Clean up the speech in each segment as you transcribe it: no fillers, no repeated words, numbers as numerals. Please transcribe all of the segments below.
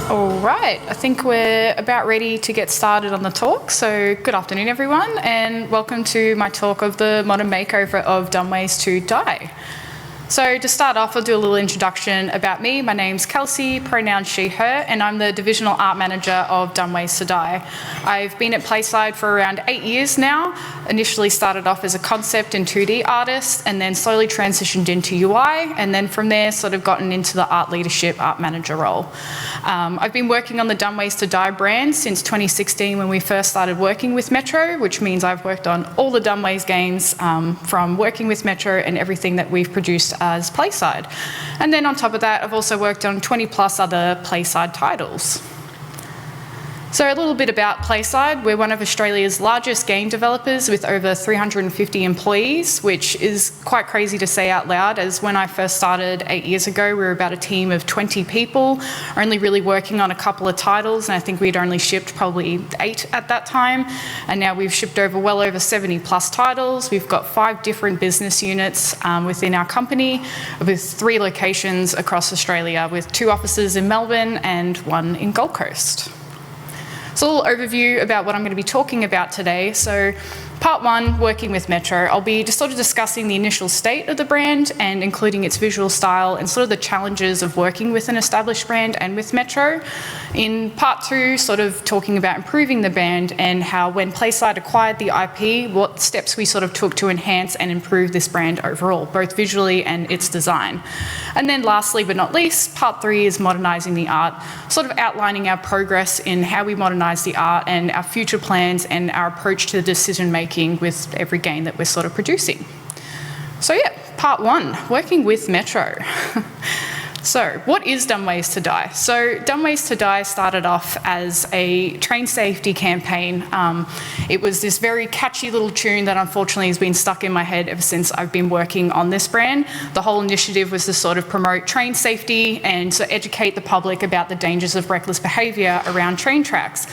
All right, I think we're about ready to get started on the talk. So good afternoon, everyone, and welcome to my talk of the modern makeover of Dumb Ways to Die. So to start off, I'll do a little introduction about me. My name's Kelsey, pronouns she, her, and I'm the Divisional Art Manager of Dumb Ways to Die. I've been at Playside for around 8 years now. Initially started off as a concept and 2D artist, and then slowly transitioned into UI, and then from there sort of gotten into the art leadership, art manager role. I've been working on the Dumb Ways to Die brand since 2016 when we first started working with Metro, which means I've worked on all the Dumb Ways games from working with Metro and everything that we've produced as Playside. And then on top of that, I've also worked on 20 plus other Playside titles. So a little bit about Playside. We're one of Australia's largest game developers with over 350 employees, which is quite crazy to say out loud, as when I first started 8 years ago, we were about a team of 20 people, only really working on a couple of titles, and I think we'd only shipped probably 8 at that time, and now we've shipped well over 70 plus titles. We've got 5 different business units within our company, with 3 locations across Australia, with 2 offices in Melbourne and 1 in Gold Coast. So a little overview about what I'm going to be talking about today. So part 1, working with Metro. I'll be just sort of discussing the initial state of the brand and including its visual style and sort of the challenges of working with an established brand and with Metro. In part 2, sort of talking about improving the brand and how when Playside acquired the IP, what steps we sort of took to enhance and improve this brand overall, both visually and its design. And then lastly but not least, part 3 is modernising the art, sort of outlining our progress in how we modernise the art and our future plans and our approach to the decision making with every game that we're sort of producing. So yeah, part 1, working with Metro. So what is Dumb Ways to Die? So Dumb Ways to Die started off as a train safety campaign. It was this very catchy little tune that unfortunately has been stuck in my head ever since I've been working on this brand. The whole initiative was to sort of promote train safety and to educate the public about the dangers of reckless behaviour around train tracks.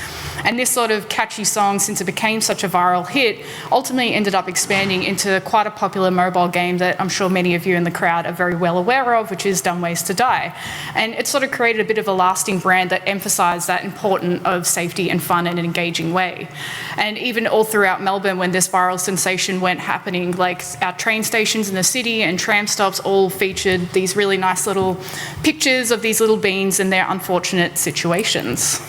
And this sort of catchy song, since it became such a viral hit, ultimately ended up expanding into quite a popular mobile game that I'm sure many of you in the crowd are very well aware of, which is Dumb Ways to Die. And it sort of created a bit of a lasting brand that emphasised that importance of safety and fun in an engaging way. And even all throughout Melbourne, when this viral sensation went happening, like our train stations in the city and tram stops all featured these really nice little pictures of these little beings and their unfortunate situations.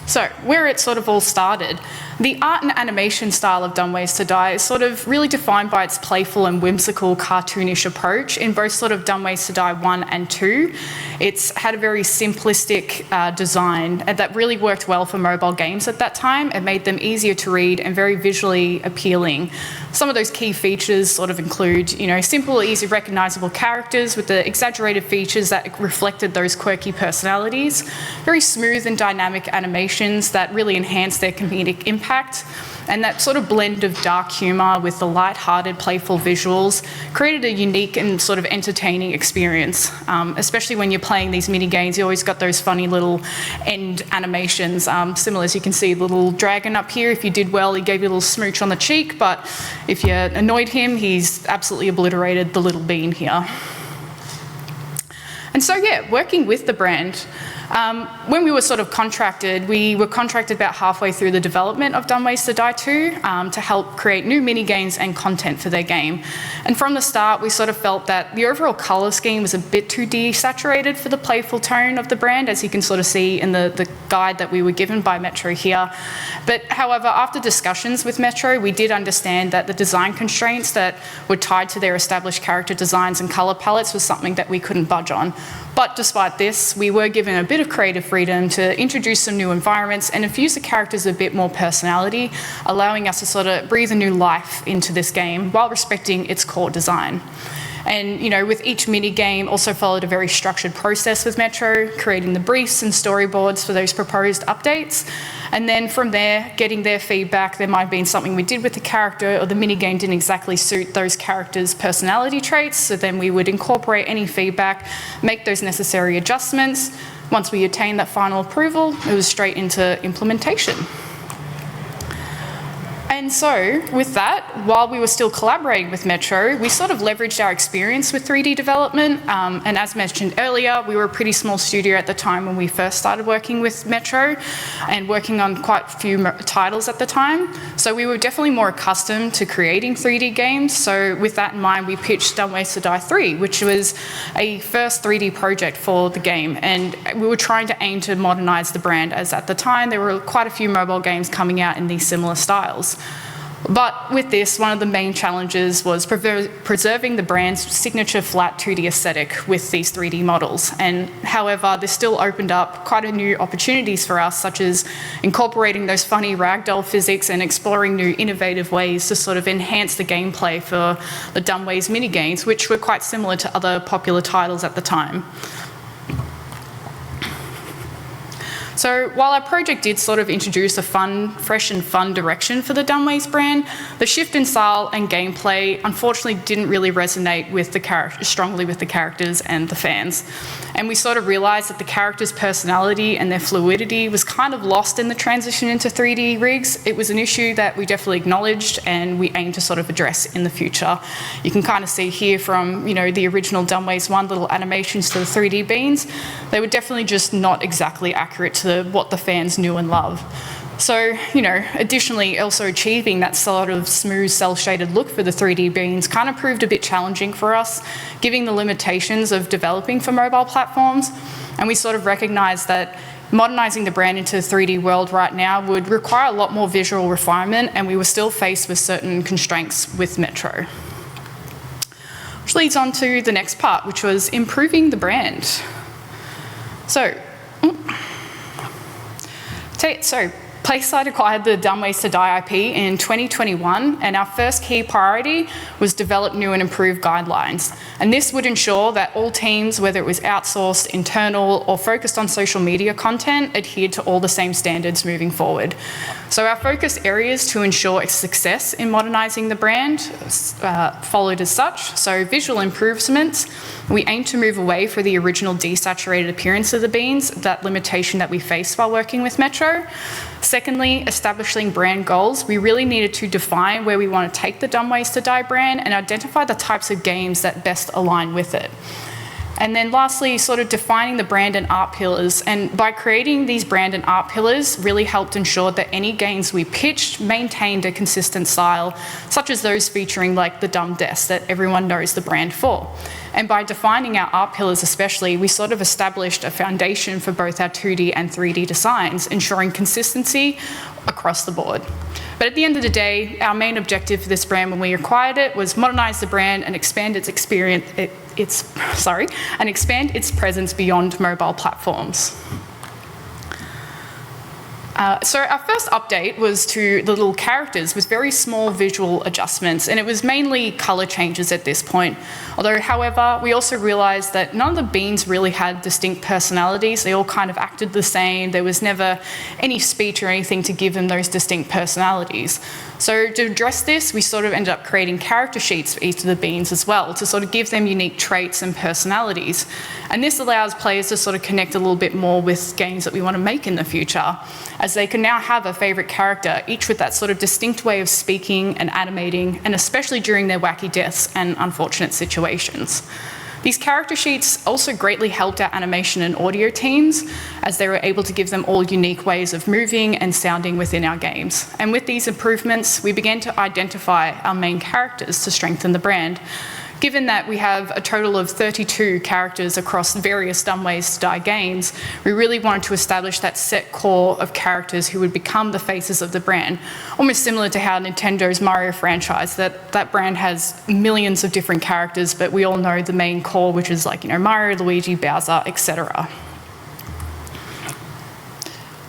So where it sort of all started, the art and animation style of Dumb Ways to Die is sort of really defined by its playful and whimsical cartoonish approach in both sort of Dumb Ways to Die 1 and 2. It's had a very simplistic design that really worked well for mobile games at that time. It made them easier to read and very visually appealing. Some of those key features sort of include, simple, easy, recognisable characters with the exaggerated features that reflected those quirky personalities, very smooth and dynamic animations that really enhanced their comedic impact, and that sort of blend of dark humour with the light-hearted, playful visuals created a unique and sort of entertaining experience, especially when you're playing these mini games. You always got those funny little end animations, similar as you can see, the little dragon up here. If you did well, he gave you a little smooch on the cheek, but if you annoyed him, he's absolutely obliterated the little bean here. And so yeah, working with the brand, when we were sort of contracted, we were contracted about halfway through the development of Dumb Ways to Die 2 to help create new mini games and content for their game. And from the start, we sort of felt that the overall colour scheme was a bit too desaturated for the playful tone of the brand, as you can sort of see in the guide that we were given by Metro here. But however, after discussions with Metro, we did understand that the design constraints that were tied to their established character designs and colour palettes was something that we couldn't budge on. But despite this, we were given a bit of creative freedom to introduce some new environments and infuse the characters a bit more personality, allowing us to sort of breathe a new life into this game while respecting its core design. And, with each mini game also followed a very structured process with Metro, creating the briefs and storyboards for those proposed updates. And then from there, getting their feedback. There might have been something we did with the character or the mini game didn't exactly suit those characters' personality traits. So then we would incorporate any feedback, make those necessary adjustments. Once we attained that final approval, it was straight into implementation. And And so, with that, while we were still collaborating with Metro, we sort of leveraged our experience with 3D development. And as mentioned earlier, we were a pretty small studio at the time when we first started working with Metro and working on quite a few titles at the time. So we were definitely more accustomed to creating 3D games. So with that in mind, we pitched Dumb Ways to Die 3, which was a first 3D project for the game. And we were trying to aim to modernise the brand, as at the time there were quite a few mobile games coming out in these similar styles. But with this, one of the main challenges was preserving the brand's signature flat 2D aesthetic with these 3D models. And however, this still opened up quite a new opportunities for us, such as incorporating those funny ragdoll physics and exploring new innovative ways to sort of enhance the gameplay for the Dumb Ways minigames, which were quite similar to other popular titles at the time. So while our project did sort of introduce a fresh and fun direction for the Dumb Ways brand, the shift in style and gameplay unfortunately didn't really resonate with strongly with the characters and the fans. And we sort of realised that the characters' personality and their fluidity was kind of lost in the transition into 3D rigs. It was an issue that we definitely acknowledged and we aim to sort of address in the future. You can kind of see here from, the original Dumb Ways 1 little animations to the 3D beans, they were definitely just not exactly accurate to what the fans knew and love. So, additionally, also achieving that sort of smooth cel-shaded look for the 3D beans kind of proved a bit challenging for us, given the limitations of developing for mobile platforms. And we sort of recognised that modernising the brand into the 3D world right now would require a lot more visual refinement, and we were still faced with certain constraints with Metro. Which leads on to the next part, which was improving the brand. So PlaySide acquired the Dumb Ways to Die IP in 2021, and our first key priority was develop new and improved guidelines. And this would ensure that all teams, whether it was outsourced, internal, or focused on social media content, adhered to all the same standards moving forward. So our focus areas to ensure success in modernising the brand followed as such. So visual improvements, we aim to move away from the original desaturated appearance of the beans, that limitation that we faced while working with Metro. Secondly, establishing brand goals. We really needed to define where we want to take the Dumb Ways to Die brand and identify the types of games that best align with it. And then lastly, sort of defining the brand and art pillars. And by creating these brand and art pillars really helped ensure that any games we pitched maintained a consistent style, such as those featuring like the Dumb Desk that everyone knows the brand for. And by defining our art pillars especially, we sort of established a foundation for both our 2D and 3D designs, ensuring consistency across the board. But at the end of the day, our main objective for this brand when we acquired it was modernise the brand and expand its presence beyond mobile platforms. So our first update was to the little characters with very small visual adjustments, and it was mainly colour changes at this point. Although, however, we also realised that none of the beans really had distinct personalities. They all kind of acted the same. There was never any speech or anything to give them those distinct personalities. So to address this, we sort of ended up creating character sheets for each of the beans as well, to sort of give them unique traits and personalities. And this allows players to sort of connect a little bit more with games that we want to make in the future, as they can now have a favourite character, each with that sort of distinct way of speaking and animating, and especially during their wacky deaths and unfortunate situations. These character sheets also greatly helped our animation and audio teams, as they were able to give them all unique ways of moving and sounding within our games. And with these improvements, we began to identify our main characters to strengthen the brand. Given that we have a total of 32 characters across various Dumb Ways to Die games, we really wanted to establish that set core of characters who would become the faces of the brand, almost similar to how Nintendo's Mario franchise, that brand has millions of different characters, but we all know the main core, which is like, Mario, Luigi, Bowser, etc.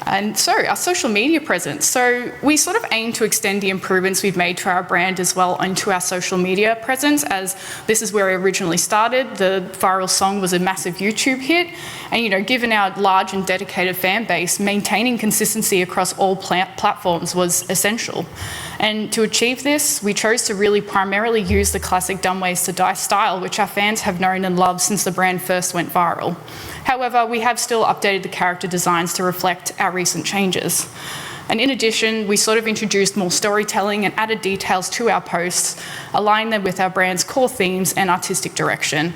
And so our social media presence. So we sort of aim to extend the improvements we've made to our brand as well into our social media presence, as this is where we originally started. The viral song was a massive YouTube hit. And, given our large and dedicated fan base, maintaining consistency across all platforms was essential. And to achieve this, we chose to really primarily use the classic Dumb Ways to Die style, which our fans have known and loved since the brand first went viral. However, we have still updated the character designs to reflect our recent changes. And in addition, we sort of introduced more storytelling and added details to our posts, aligning them with our brand's core themes and artistic direction.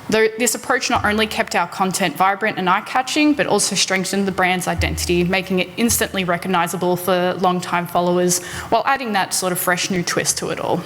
This approach not only kept our content vibrant and eye-catching, but also strengthened the brand's identity, making it instantly recognisable for long-time followers, while adding that sort of fresh new twist to it all.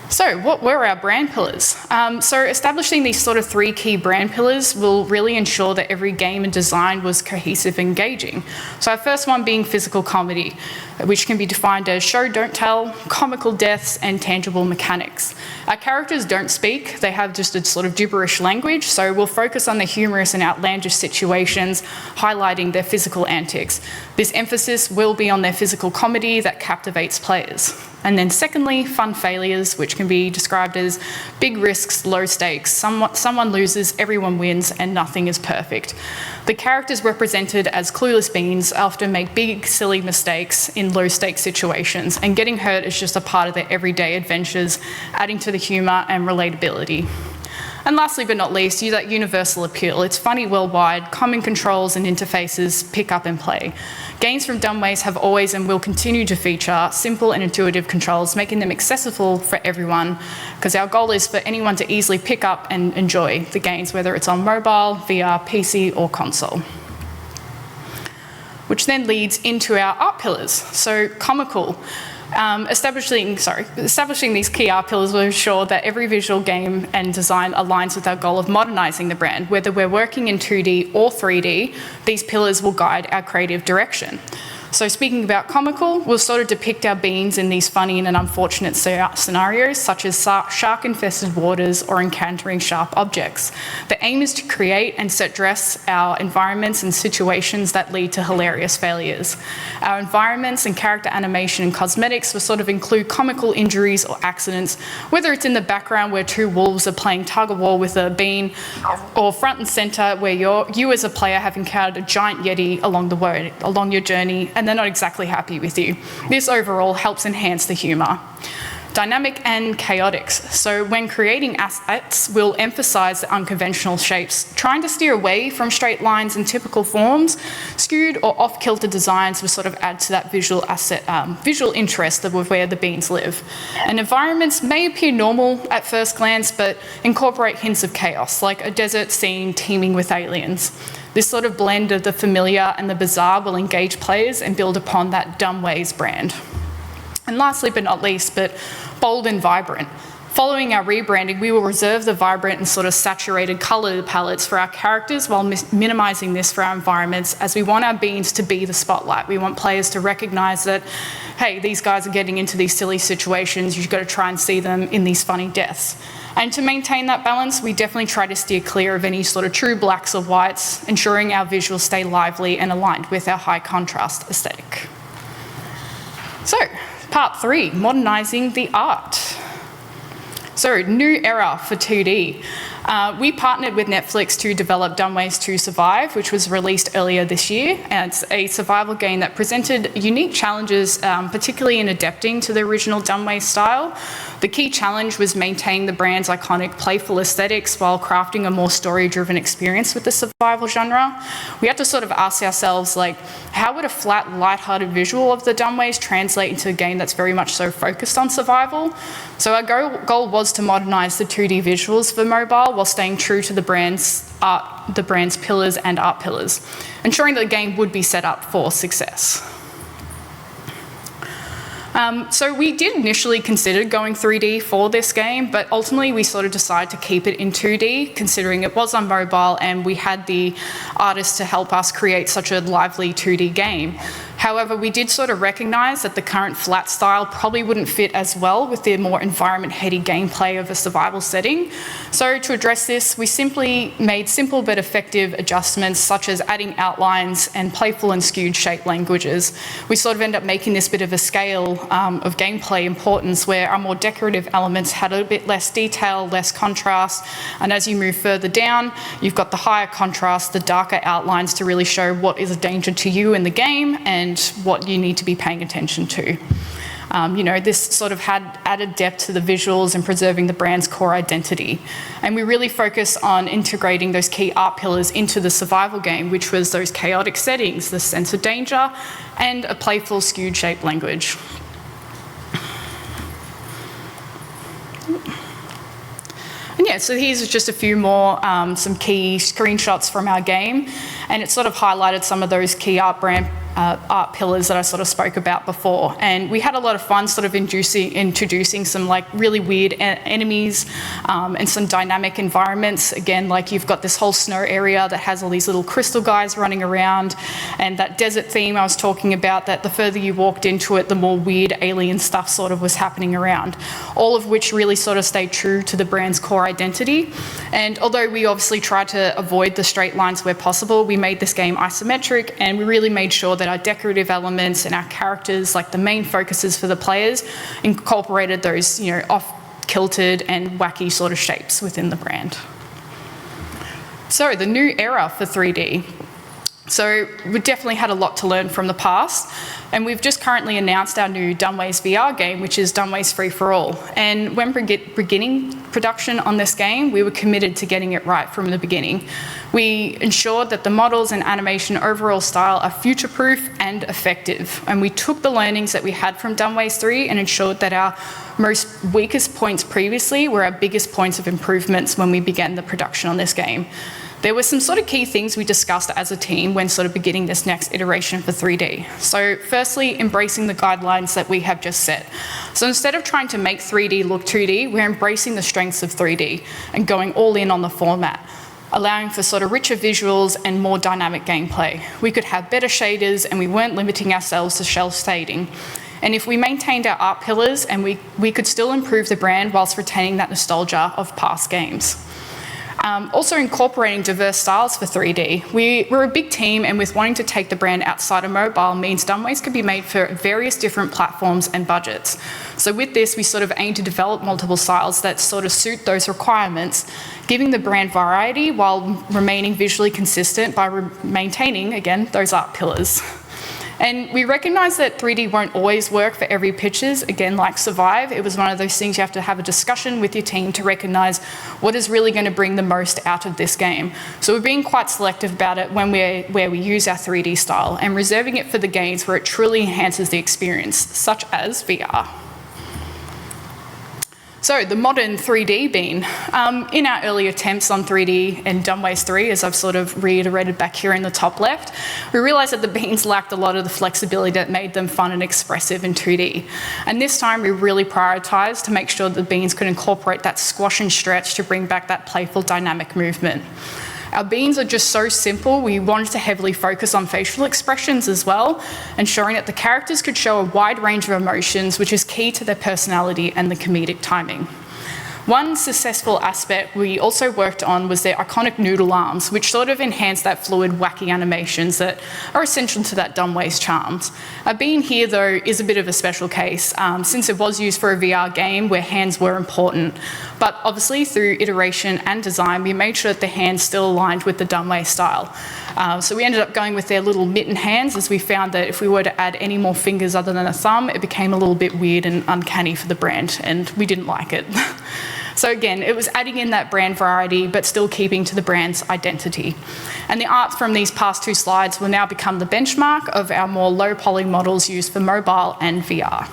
So what were our brand pillars? So establishing these sort of 3 key brand pillars will really ensure that every game and design was cohesive and engaging. So our first one being physical comedy, which can be defined as show, don't tell, comical deaths, and tangible mechanics. Our characters don't speak, they have just a sort of gibberish language, so we'll focus on the humorous and outlandish situations, highlighting their physical antics. This emphasis will be on their physical comedy that captivates players. And then secondly, fun failures, which can be described as big risks, low stakes. Someone loses, everyone wins, and nothing is perfect. The characters represented as clueless beings often make big, silly mistakes in low-stakes situations, and getting hurt is just a part of their everyday adventures, adding to the humour and relatability. And lastly but not least, that universal appeal. It's funny worldwide, common controls and interfaces, pick up and play. Games from Dumbways have always and will continue to feature simple and intuitive controls, making them accessible for everyone, because our goal is for anyone to easily pick up and enjoy the games, whether it's on mobile, VR, PC or console. Which then leads into our art pillars. So comical. Establishing these key art pillars will ensure that every visual game and design aligns with our goal of modernising the brand. Whether we're working in 2D or 3D, these pillars will guide our creative direction. So speaking about comical, we'll sort of depict our beings in these funny and unfortunate scenarios, such as shark-infested waters or encountering sharp objects. The aim is to create and set dress our environments and situations that lead to hilarious failures. Our environments and character animation and cosmetics will sort of include comical injuries or accidents, whether it's in the background where 2 wolves are playing tug-of-war with a bean, or front and centre where you as a player have encountered a giant yeti along your journey, and they're not exactly happy with you. This overall helps enhance the humour. Dynamic and chaotic. So when creating assets, we'll emphasise the unconventional shapes, trying to steer away from straight lines and typical forms. Skewed or off-kilter designs will sort of add to that visual interest of where the beings live. And environments may appear normal at first glance, but incorporate hints of chaos, like a desert scene teeming with aliens. This sort of blend of the familiar and the bizarre will engage players and build upon that Dumbways brand. And lastly but not least, but bold and vibrant. Following our rebranding, we will reserve the vibrant and sort of saturated colour palettes for our characters while minimising this for our environments, as we want our beings to be the spotlight. We want players to recognise that, hey, these guys are getting into these silly situations, you've got to try and see them in these funny deaths. And to maintain that balance, we definitely try to steer clear of any sort of true blacks or whites, ensuring our visuals stay lively and aligned with our high contrast aesthetic. So, part 3, modernising the art. So, new era for 2D. We partnered with Netflix to develop Dumbways to Survive, which was released earlier this year. And it's a survival game that presented unique challenges, particularly in adapting to the original Dumbways style. The key challenge was maintaining the brand's iconic playful aesthetics while crafting a more story-driven experience with the survival genre. We had to sort of ask ourselves, like, how would a flat, light-hearted visual of the Dumbways translate into a game that's very much so focused on survival? So our goal was to modernise the 2D visuals for mobile while staying true to the brand's pillars and art pillars, ensuring that the game would be set up for success. So we did initially consider going 3D for this game, but ultimately we sort of decided to keep it in 2D, considering it was on mobile and we had the artists to help us create such a lively 2D game. However, we did sort of recognise that the current flat style probably wouldn't fit as well with the more environment-heady gameplay of a survival setting. So to address this, we simply made simple but effective adjustments, such as adding outlines and playful and skewed shape languages. We sort of end up making this bit of a scale of gameplay importance, where our more decorative elements had a bit less detail, less contrast, and as you move further down, you've got the higher contrast, the darker outlines to really show what is a danger to you in the game and what you need to be paying attention to. This sort of had added depth to the visuals and preserving the brand's core identity. And we really focus on integrating those key art pillars into the survival game, which was those chaotic settings, the sense of danger, and a playful skewed shape language. And yeah, so here's just a few more, some key screenshots from our game, and it sort of highlighted some of those key art pillars that I sort of spoke about before. And we had a lot of fun sort of introducing some like really weird enemies and some dynamic environments. Again, like you've got this whole snow area that has all these little crystal guys running around, and that desert theme I was talking about, that the further you walked into it, the more weird alien stuff sort of was happening around. All of which really sort of stayed true to the brand's core identity. And although we obviously tried to avoid the straight lines where possible, we made this game isometric, and we really made sure that our decorative elements and our characters, like the main focuses for the players, incorporated those, off-kilted and wacky sort of shapes within the brand. So the new era for 3D. So we definitely had a lot to learn from the past, and we've just currently announced our new Dumbways VR game, which is Dumbways Free for All. And when beginning production on this game, we were committed to getting it right from the beginning. We ensured that the models and animation overall style are future-proof and effective. And we took the learnings that we had from Dumbways 3 and ensured that our most weakest points previously were our biggest points of improvements when we began the production on this game. There were some sort of key things we discussed as a team when sort of beginning this next iteration for 3D. So firstly, embracing the guidelines that we have just set. So instead of trying to make 3D look 2D, we're embracing the strengths of 3D and going all in on the format, allowing for sort of richer visuals and more dynamic gameplay. We could have better shaders, and we weren't limiting ourselves to shell shading. And if we maintained our art pillars, and we could still improve the brand whilst retaining that nostalgia of past games. Also incorporating diverse styles for 3D. We're a big team, and with wanting to take the brand outside of mobile means Dumbways can be made for various different platforms and budgets. So with this, we sort of aim to develop multiple styles that sort of suit those requirements, giving the brand variety while remaining visually consistent by maintaining, again, those art pillars. And we recognise that 3D won't always work for every pitches. Again, like Survive, it was one of those things you have to have a discussion with your team to recognise what is really going to bring the most out of this game. So we're being quite selective about it where we use our 3D style, and reserving it for the games where it truly enhances the experience, such as VR. So the modern 3D bean. In our early attempts on 3D and Dumbways 3, as I've sort of reiterated back here in the top left, we realised that the beans lacked a lot of the flexibility that made them fun and expressive in 2D. And this time we really prioritised to make sure that the beans could incorporate that squash and stretch to bring back that playful dynamic movement. Our beans are just so simple, we wanted to heavily focus on facial expressions as well, ensuring that the characters could show a wide range of emotions, which is key to their personality and the comedic timing. One successful aspect we also worked on was their iconic noodle arms, which sort of enhance that fluid, wacky animations that are essential to that Dumbways charms. A bean here, though, is a bit of a special case, since it was used for a VR game where hands were important. But obviously, through iteration and design, we made sure that the hands still aligned with the Dumbways style. So we ended up going with their little mitten hands, as we found that if we were to add any more fingers other than a thumb, it became a little bit weird and uncanny for the brand, and we didn't like it. So again, it was adding in that brand variety, but still keeping to the brand's identity. And the art from these past two slides will now become the benchmark of our more low poly models used for mobile and VR.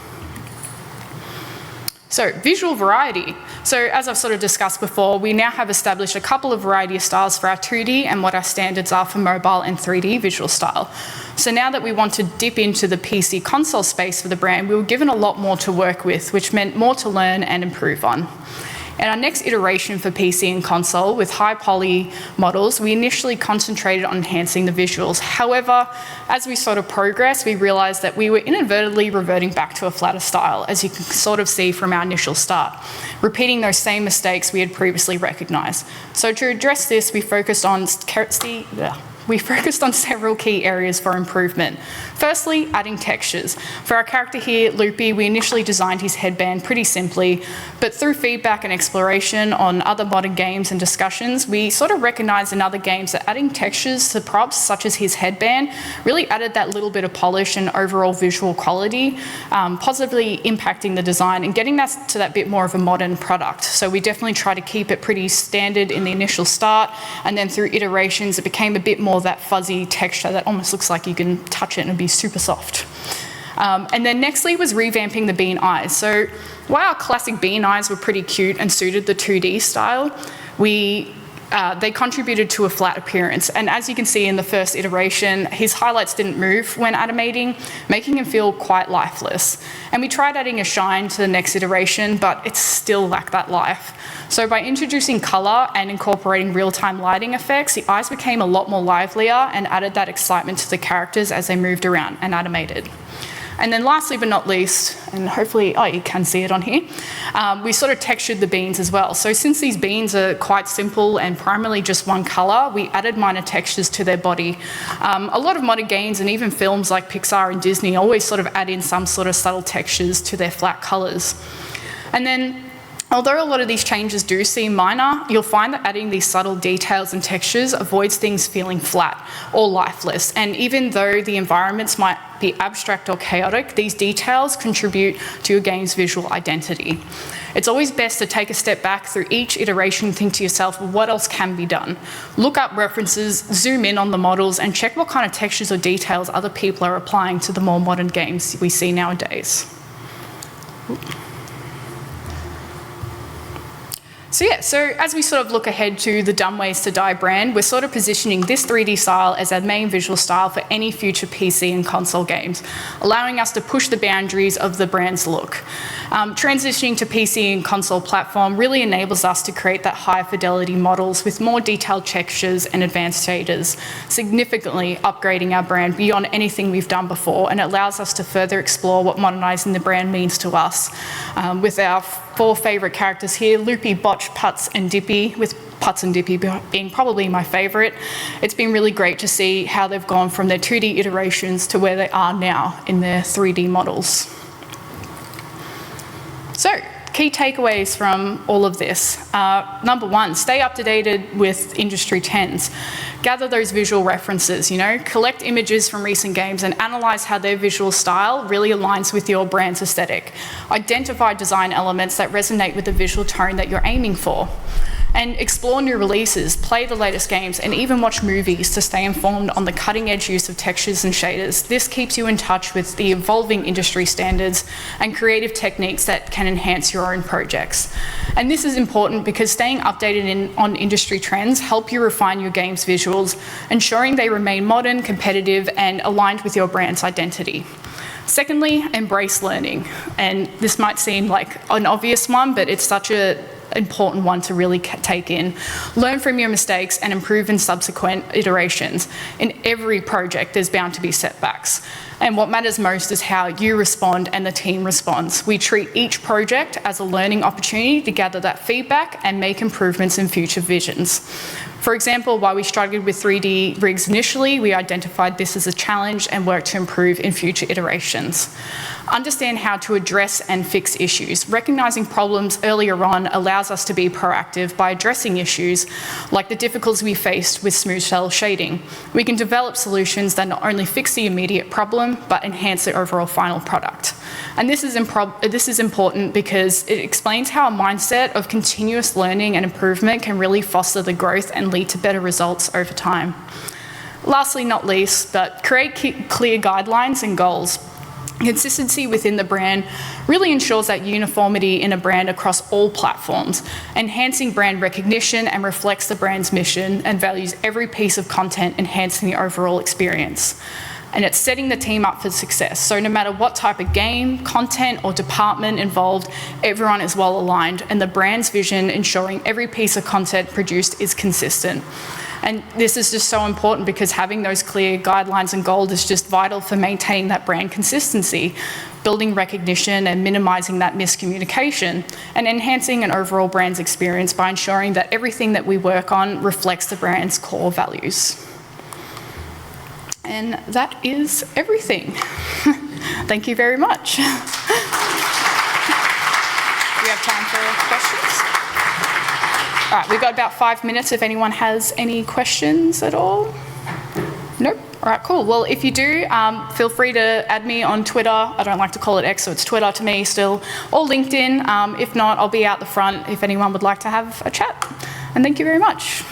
So visual variety. So as I've sort of discussed before, we now have established a couple of variety of styles for our 2D and what our standards are for mobile and 3D visual style. So now that we want to dip into the PC console space for the brand, we were given a lot more to work with, which meant more to learn and improve on. In our next iteration for PC and console with high poly models, we initially concentrated on enhancing the visuals. However, as we sort of progressed, we realised that we were inadvertently reverting back to a flatter style, as you can sort of see from our initial start, repeating those same mistakes we had previously recognised. So to address this, we focused on we focused on several key areas for improvement. Firstly, adding textures. For our character here, Loopy, we initially designed his headband pretty simply, but through feedback and exploration on other modern games and discussions, we sort of recognised in other games that adding textures to props, such as his headband, really added that little bit of polish and overall visual quality, positively impacting the design and getting that to that bit more of a modern product. So we definitely try to keep it pretty standard in the initial start, and then through iterations, it became a bit more that fuzzy texture that almost looks like you can touch it and it'd be super soft. And then nextly was revamping the bean eyes. So while our classic bean eyes were pretty cute and suited the 2D style, they contributed to a flat appearance. And as you can see in the first iteration, his highlights didn't move when animating, making him feel quite lifeless. And we tried adding a shine to the next iteration, but it still lacked that life. So by introducing colour and incorporating real-time lighting effects, the eyes became a lot more livelier and added that excitement to the characters as they moved around and animated. And then lastly but not least, and hopefully, you can see it on here, we sort of textured the beans as well. So since these beans are quite simple and primarily just one colour, we added minor textures to their body. A lot of modern games and even films like Pixar and Disney always sort of add in some sort of subtle textures to their flat colours. And then, although a lot of these changes do seem minor, you'll find that adding these subtle details and textures avoids things feeling flat or lifeless. And even though the environments might be abstract or chaotic, these details contribute to your game's visual identity. It's always best to take a step back through each iteration and think to yourself, what else can be done? Look up references, zoom in on the models, and check what kind of textures or details other people are applying to the more modern games we see nowadays. So as we sort of look ahead to the Dumb Ways to Die brand, we're sort of positioning this 3D style as our main visual style for any future PC and console games, allowing us to push the boundaries of the brand's look. Transitioning to PC and console platform really enables us to create that higher fidelity models with more detailed textures and advanced shaders, significantly upgrading our brand beyond anything we've done before, and it allows us to further explore what modernising the brand means to us. With our 4 favourite characters here, Loopy, Botch, Putz and Dippy, with Putz and Dippy being probably my favourite. It's been really great to see how they've gone from their 2D iterations to where they are now in their 3D models. So, key takeaways from all of this. Number 1, stay up to date with industry trends. Gather those visual references, collect images from recent games and analyse how their visual style really aligns with your brand's aesthetic. Identify design elements that resonate with the visual tone that you're aiming for. And explore new releases, play the latest games, and even watch movies to stay informed on the cutting-edge use of textures and shaders. This keeps you in touch with the evolving industry standards and creative techniques that can enhance your own projects. And this is important because staying updated on industry trends help you refine your game's visuals, ensuring they remain modern, competitive, and aligned with your brand's identity. Secondly, embrace learning. And this might seem like an obvious one, but it's such an important one to really take in. Learn from your mistakes and improve in subsequent iterations. In every project, there's bound to be setbacks. And what matters most is how you respond and the team responds. We treat each project as a learning opportunity to gather that feedback and make improvements in future visions. For example, while we struggled with 3D rigs initially, we identified this as a challenge and worked to improve in future iterations. Understand how to address and fix issues. Recognising problems earlier on allows us to be proactive by addressing issues like the difficulties we faced with smooth cell shading. We can develop solutions that not only fix the immediate problem, but enhance the overall final product. And this is important because it explains how a mindset of continuous learning and improvement can really foster the growth and lead to better results over time. Lastly, not least, but create clear guidelines and goals. Consistency within the brand really ensures that uniformity in a brand across all platforms, enhancing brand recognition and reflects the brand's mission and values every piece of content, enhancing the overall experience. And it's setting the team up for success. So no matter what type of game, content, or department involved, everyone is well aligned, and the brand's vision ensuring every piece of content produced is consistent. And this is just so important because having those clear guidelines and goals is just vital for maintaining that brand consistency, building recognition and minimising that miscommunication, and enhancing an overall brand's experience by ensuring that everything that we work on reflects the brand's core values. And that is everything. Thank you very much. Do we have time for questions? All right, we've got about 5 minutes if anyone has any questions at all. Nope. All right, cool. Well, if you do, feel free to add me on Twitter. I don't like to call it X, so it's Twitter to me still, or LinkedIn. If not, I'll be out the front if anyone would like to have a chat. And thank you very much.